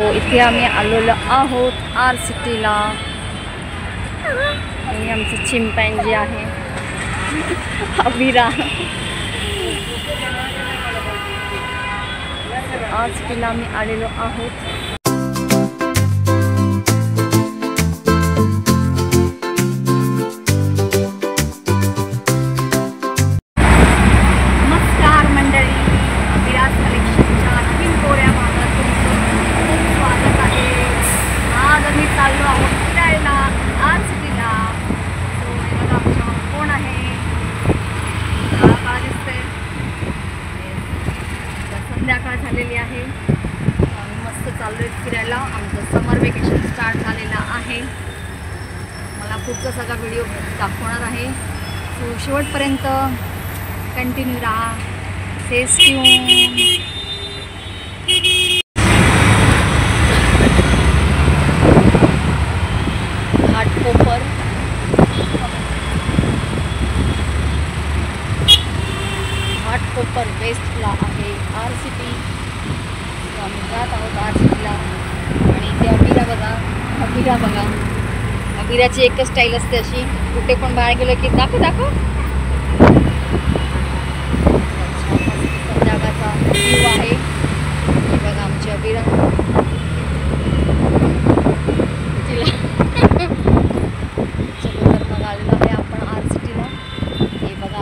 इथे आम्ही आलेलो आहोत आर सिटीला आणि आमचं चिंपॅन्जी आहे अविरा। आर सिटीला आम्ही आलेलो आहोत। संध्याकाळ झालेली आहे, मस्त चाललोय फिरायला। आमचं समर वेकेशन स्टार्ट झालेलं आहे। मला पुढचा सगळा व्हिडिओ दाखवणार आहे, सो शेवटपर्यंत कंटिन्यू राहा। Stay tune. घाटकोपर वेस्टला आहे आर सिटी। आम्ही जात आहोत आर सिटीला आणि इथे अविरा बघा। अविराची एकच स्टाईल असते अशी, कुठे पण बाहेर गेलो की दाखव। संध्याकाळचा व्ह्यू आहे बघा आमची अविरा। मग आलेलो आहे आपण आर सिटीला। हे बघा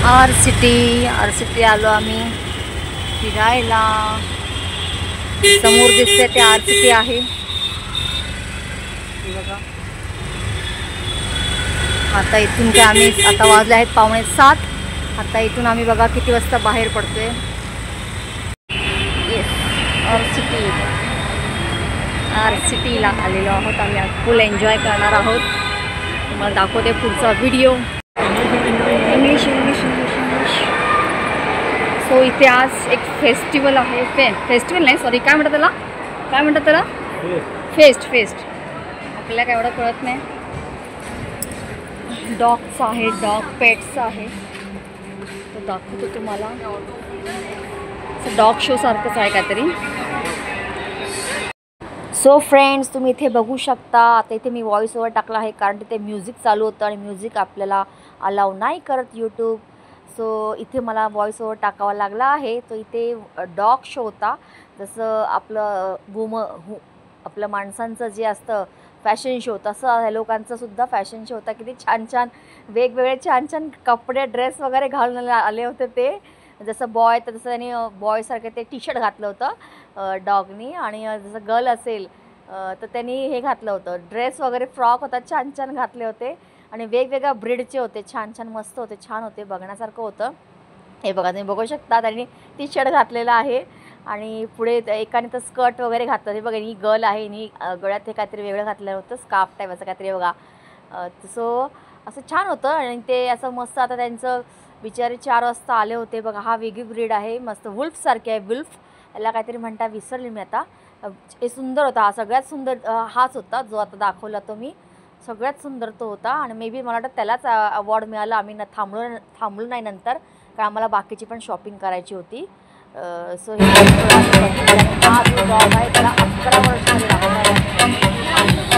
आर सिटी। आर सिटी आलो आम्ही फिरायला। समोर दिसते ते आर सिटी आहे बघा। आता इथून काय आम्ही आता वाजले आहेत 6:45। आता इथून आम्ही बघा किती वाजता बाहेर पडतोय। येस आर सिटीला आलेलो आहोत आम्ही। फुल एन्जॉय करणार आहोत। तुम्हाला दाखवते पुढचा व्हिडिओ। इंग्लिश। सो इथे आज एक फेस्टिवल आहे। फेस्टिवल नाही सॉरी, काय म्हणतात त्याला फेस्ट आपल्याला काय एवढं कळत नाही। डॉग्स आहे, डॉग पेट्स आहे, तो दाखवतो तुम्हाला। डॉग शो सारखंच आहे काहीतरी। सो फ्रेंड्स, तुम्ही इथे बघू शकता। आता इथे मी व्हॉइस ओव्हर टाकला आहे कारण तिथे म्युझिक चालू होतं आणि म्युझिक आपल्याला अलाव नाही करत यूट्यूब। सो इथे मला व्हॉइस ओव्हर टाकावा लागला आहे। तो इथे डॉग शो होता, जसं आपलं माणसांचं जे असतं फॅशन शो, तसं ह्या लोकांचं सुद्धा फॅशन शो होता। किती छान वेगवेगळे छान कपडे ड्रेस वगैरे घालून आले होते ते। जसं बॉय तर तसं त्यांनी बॉयसारखं ते टी शर्ट घातलं होतं डॉगनी, आणि जसं गर्ल असेल तर त्यांनी हे घातलं होतं ड्रेस वगैरे, फ्रॉक होता, छान घातले होते आणि वेगवेगळ्या ब्रीडचे होते, छान मस्त होते, छान होते, बघण्यासारखं होतं। हे बघा तुम्ही बघू शकता, त्यांनी टी शर्ट घातलेला आहे आणि पुढे एकाने तर स्कर्ट वगैरे घातलं। हे बघा ही गर्ल आहे, हिने गळ्यात हे काहीतरी वेगळं घातलं होतं, स्कार्फ टाईप असं काहीतरी बघा। सो असं छान होतं आणि ते असं मस्त। आता त्यांचं बिचारे 4 वाजता आले होते बघा। हा वेगळी ब्रीड आहे, मस्त वुल्फ सारखी आहे, वुल्फ याला काहीतरी म्हणतात, विसरली मी आता। हे सुंदर होता, हा सगळ्यात सुंदर हाच होता जो आता दाखवला तो मी, सगळ्यात सुंदर तो होता। आणि मे बी मला वाटतं त्यालाच अवॉर्ड मिळाला। आम्ही थांबलो नाही नंतर, कारण आम्हाला बाकीची पण शॉपिंग करायची होती। सो हे हा जो डॉग आहे त्याला 11 वर्ष झाले लागणार आहे।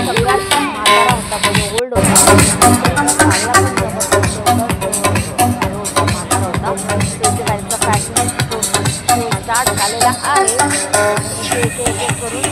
सगळ्यात म्हातारा होता, म्हणजे ओल्ड होता, त्यांचा फॅशन शो स्टार्ट झालेला आहे करून।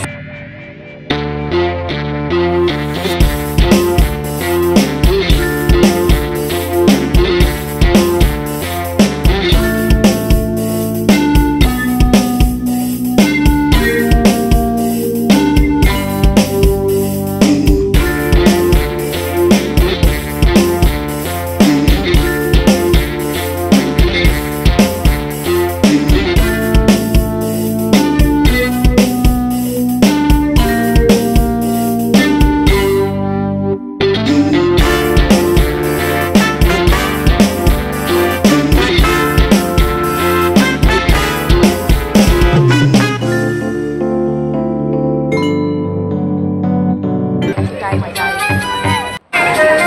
काय मजा आहे.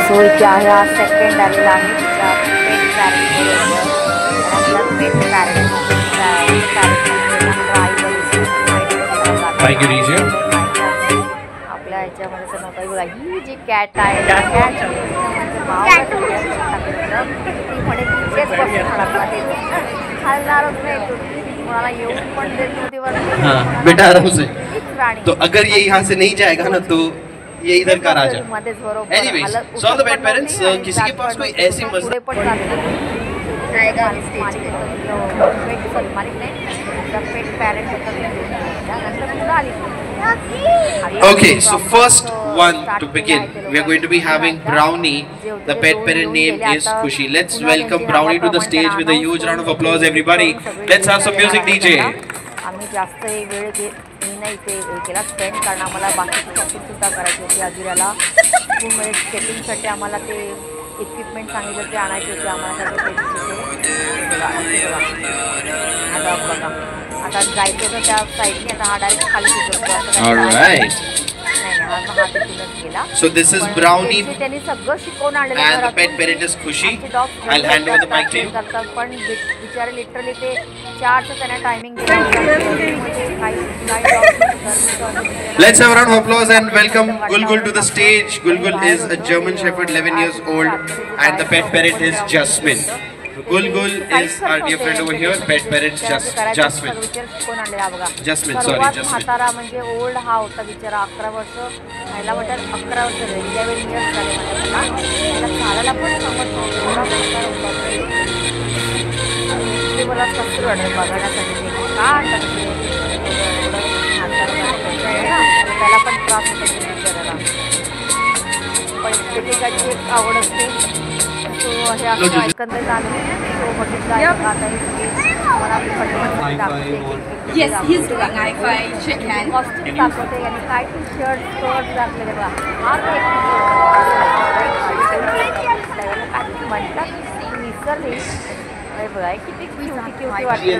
सो इथे आहे हा सेकंड आलेला आहे तिच्या पेट आपल्या ह्याच्यामध्ये तर नव्हतं बघा. ही जी कॅट आहे खालणारच नाही कोणाला येऊन पण देत नव्हती वरती. बेटा आराम से. तो अगर ये यहाँ से नहीं जाएगा ना तो ये इधर का राजा. Anyway, so all the pet parents, किसी के पास कोई ऐसी मस्त Okay, so first one to begin, we are going to be having Brownie. The pet parent name is Khushi. Let's welcome Brownie to the stage with a huge round of applause, everybody. Let's have some music, DJ. आम्ही जास्त वेळ मी नाही ते केला spend कारण आम्हाला बाकीची शॉपिंगसुद्धा करायची होती. अजिराला स्कूलमध्ये स्केटिंगसाठी आम्हाला ते इक्विपमेंट सांगितलं ते आणायचे होते आम्हाला आता बघा. आता जायचं तर त्या साईडने आता हा डायरेक्ट खाली शिकवतो. So this is Brownie त्यांनी सगळं शिकवून आणलेलं and the pet parent is Khushi. I'll hand over the mic to you. पण बिचारे लिटरली ते 4चं त्यांना टायमिंग दिलं. Let's have a round of applause and welcome Gulgul to the stage. Gulgul is a German Shepherd, 11 years old, and the pet parent is Jasmine. Gulgul is our dear friend over here. Pet parent Jasmine. Jasmine, sorry, Jasmine. म्हातारा म्हणजे old हा होता बिचारा. 11 वर्ष पहिला म्हटलं 11 वर्ष 11 years झाले मला. त्याला चालायला पण जमत नव्हतं. ते मला कसं वाटतं बघण्यासाठी का त्याला पण त्रास होतो बिचाराला. पण प्रत्येकाची एक आवड असते. सो हे असं एकंदरीत आम्ही तो बघितला कॉस्ट्यूम दाखवते आणि काय टी शर्ट स्कर्ट दाखवले बघा. हा म्हणतात विसरले बघा किती क्यूटी वाटते.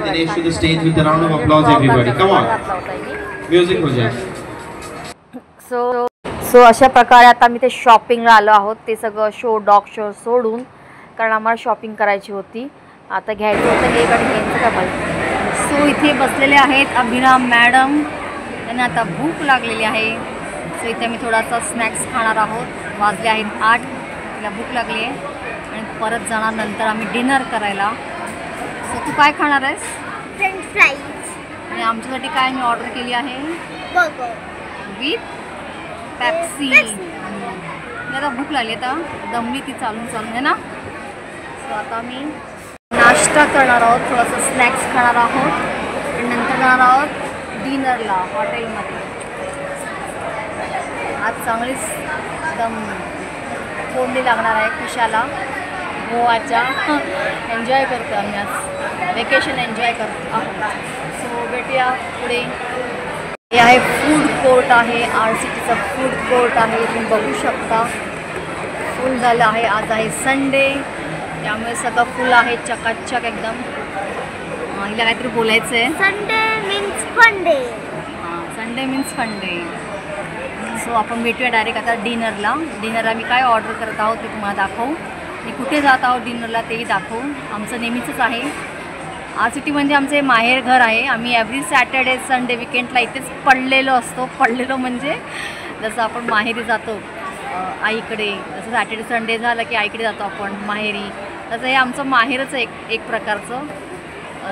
सो अशा प्रकारे आता मी ते शॉपिंगला आलो आहोत. ते सगळं डॉग शो सोडून कारण आम्हाला शॉपिंग करायची होती. आता घ्यायचं होतं हे आणि घ्यायचं का बघ. सो इथे बसलेले आहेत अभिराम मॅडम. त्यांना आता भूक लागलेली आहे. सो इथे मी थोडासा स्नॅक्स खाणार आहोत. वाजले आहेत 8. तिला भूक लागली आहे आणि परत जाणार नंतर आम्ही डिनर करायला. सो तू काय खाणार आहेस? French fries. आणि आमच्यासाठी काय मी ऑर्डर केली आहे विथ पेप्सी. आता भूक लागली आता दमली ती चालून आहे ना. सो आता मी नाश्ता करणार आहोत. थोडंसं स्नॅक्स खाणार आहोत आणि नंतर जाणार आहोत डिनरला हॉटेलमध्ये. आज चांगलीच एकदम फोडणी लागणार आहे खुशाला गोवाच्या. एन्जॉय करतो आम्ही आज वेकेशन एन्जॉय करतो आहोत. सो भेटूया पुढे. हे आहे फूड कोर्ट आहे. RCTचं फूड कोर्ट आहे. तुम्ही बघू शकता फुल झालं आहे. आज आहे संडे त्यामुळे सगळं फुल आहे चकाचक एकदम. हिला काहीतरी बोलायचं आहे. Sunday means fun day. Sunday means fun day. So आपण भेटूया डायरेक्ट आता डिनरला. डिनरला मी काय ऑर्डर करत आहोत ते तुम्हाला दाखवू. मी कुठे जात आहोत डिनरला तेही दाखवू. आमचं नेहमीचंच आहे. RCT म्हणजे आमचे माहेर घर आहे. आम्ही एव्हरी सॅटर्डे संडे विकेंडला इथेच पडलेलो असतो. पडलेलो म्हणजे जसं आपण माहेरी जातो आईकडे, जसं सॅटर्डे संडे झालं की आईकडे जातो आपण माहेरी, तसं हे आमचं माहेरच एक प्रकारचं.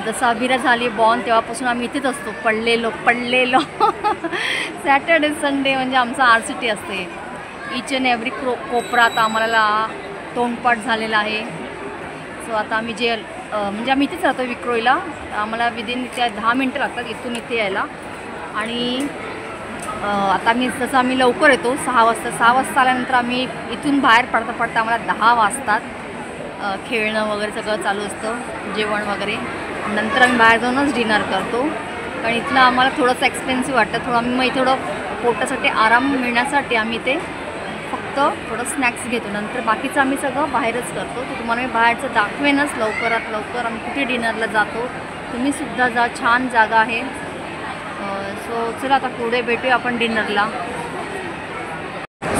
जसं अभिरा झाली बॉर्न तेव्हापासून आम्ही इथेच असतो पडलेलो सॅटर्डे संडे म्हणजे आमचं RCT असते. इच अँड एव्हरी कोपरा आता आम्हाला तोंडपाठ झालेला आहे. सो आता आम्ही जे म्हणजे आम्ही इथेच राहतो विक्रोळीला. आम्हाला विदिन त्या 10 मिनटं लागतात इथून इथे यायला. आणि आता जसं आम्ही लवकर येतो 6 वाजता. 6 वाजता आल्यानंतर आम्ही इथून बाहेर पडता आम्हाला 10 वाजतात. खेळणं वगैरे सगळं चालू असतं, जेवण वगैरे. नंतर आम्ही बाहेर जाऊनच डिनर करतो. कारण इथलं आम्हाला थोडंसं एक्सपेन्सिव्ह वाटतं. थोडं मग थोडं पोटासाठी आराम मिळण्यासाठी आम्ही ते फक्त थोडं स्नॅक्स घेतो. नंतर बाकीचं आम्ही सगळं बाहेरच करतो. तर तुम्हाला मी बाहेरचं दाखवेनच लवकरात लवकर आम्ही कुठे डिनरला जातो. तुम्हीसुद्धा जा, छान जागा आहे. सो चला आता पुढे भेटूया आपण डिनरला.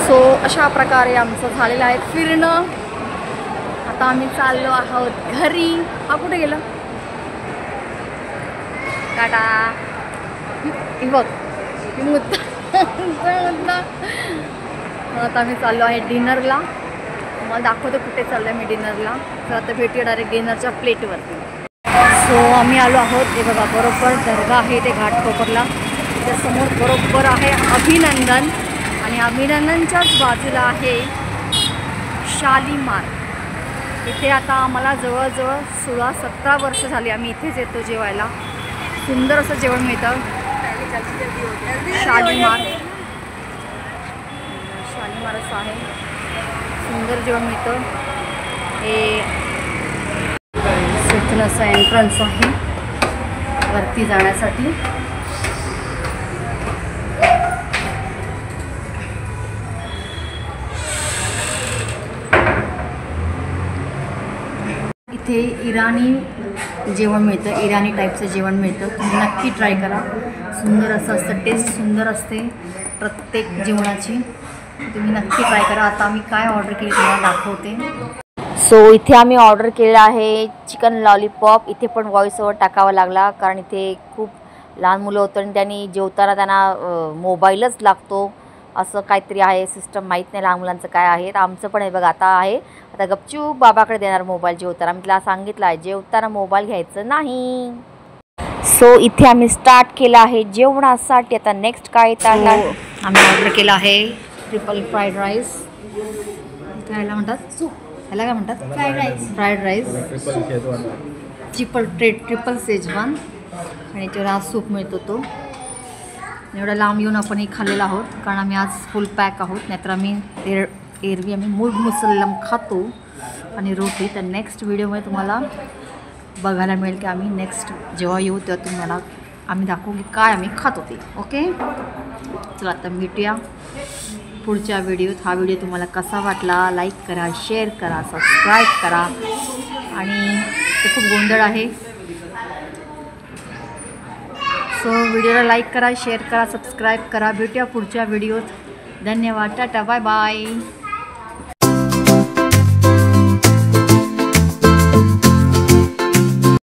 सो अशा प्रकारे आमचं झालेलं आहे फिरणं. आता आम्ही चाललो आहोत घरी. हा कुठे गेलं टाटा. ही बघ ही मुद्दा. आता आम्ही चाललो आहे डिनरला. मला दाखवतो कुठे चाललो आहे मी डिनरला. तर आता भेटूया डायरेक्ट डिनरच्या प्लेटवरती. सो आम्ही आलो आहोत. हे बघा बरोबर दर्गा आहे ते घाटकोपरला. त्याच्यासमोर बरोबर आहे अभिनंदन आणि अभिनंदनच्याच बाजूला आहे शालीमार. इथे आता आम्हाला जवळजवळ 16-17 वर्ष झाली आम्ही इथेच येतो जेवायला. सुंदर असं जेवण मिळतं शालीमार. शालीमार असं आहे सुंदर जेवण मिळतं. हे इथून असं एंट्रन्स आहे वरती जाण्यासाठी. इथे इराणी जेवण मिळतं. इराणी टाईपचं जेवण मिळतं. तुम्ही नक्की ट्राय करा. सुंदर असं असतं. टेस्ट सुंदर असते प्रत्येक जेवणाची. तुम्ही नक्की ट्राय करा. आता आम्ही काय ऑर्डर केली तुम्हाला दाखवते. सो इथे आम्ही ऑर्डर केलं आहे चिकन लॉलीपॉप. इथे पण व्हॉइस ओव्हर टाकावा लागला कारण इथे खूप लहान मुलं होतं आणि त्यांनी जेवताना त्यांना मोबाईलच लागतो असं काहीतरी आहे सिस्टम. माहीत नाही लहान मुलांचं काय आहे. आमचं पण हे बघा आता आहे. आता गपचूप बाबाकडे देणार मोबाईल जेवताना. मी तिला सांगितलं आहे जेवताना मोबाईल घ्यायचं नाही. सो इथे आम्ही स्टार्ट केलं आहे जेवणासाठी. आता नेक्स्ट काय तर आम्ही ऑर्डर केलं आहे ट्रिपल फ्राईड राईस. ह्याला म्हणतात ह्याला काय म्हणतात फ्राईड राईस. ट्रिपल सेजवान आणि याच्यावर आज सूप मिळतो तो. एवढा लांब येऊन आपण हे खाल्लेलं आहोत कारण आम्ही आज फुल पॅक आहोत. नाहीतर आम्ही एरवी आम्ही मूग मुसल्लम खातो आणि रोटी. तर नेक्स्ट व्हिडिओमध्ये तुम्हाला बघायला मिळेल की आम्ही नेक्स्ट जेव्हा येऊ तेव्हा तुम्हाला आम्ही दाखवू की काय आम्ही खातो ते. ओके चला आता भेटूया पुढच्या व्हिडिओत. हा व्हिडिओ तुम्हाला कसा वाटला लाईक करा, शेअर करा, सबस्क्राईब करा. आणि ते खूप गोंधळ आहे. सो व्हिडिओला लाईक करा, शेअर करा, सबस्क्राईब करा. भेटूया पुढच्या व्हिडिओत. धन्यवाद. Tata bye bye.